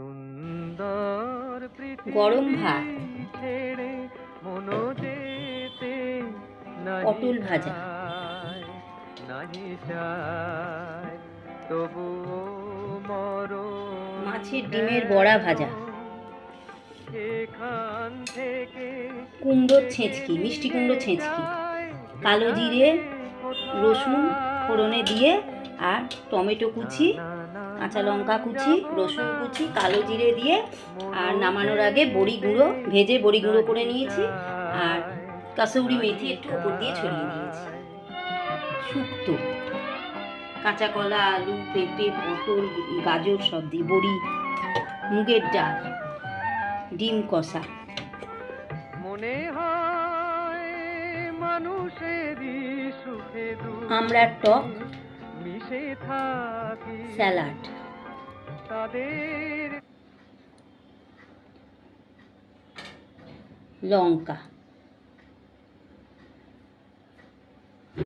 সুন্দর গরম ভাত, ছেড়ে মনো যেতে পটল ভাজা, নাহি চায় তবুও মরণ মাছের ডিমের বড়া ভাজা, এখান থেকে কুমড়োর ছেঁচকি, মিষ্টি কুমড়ো ছেঁচকি, কালো জিরে রসুন ফোড়নে দিয়ে আর টমেটো কুচি, কাঁচা লঙ্কা কুচি, রসুন কুচি, কালো জিরে দিয়ে আর নামানোর আগে বড়ি গুঁড়ো ভেজে বড়ি গুঁড়ো করে নিয়েছি আর কাসৌরি মেথি একটু উপর দিয়ে ছড়িয়ে দিয়েছি। শুক্তো, কাঁচা কলা, আলু, পেঁপে, পটল, গাজর সব দিয়ে, বড়ি, মুগের ডাল, ডিম কষা, মনে হয় মানুষেরই সুখে আমড়ার টক, মিশে থাকি স্যালাড, তাদের লঙ্কা।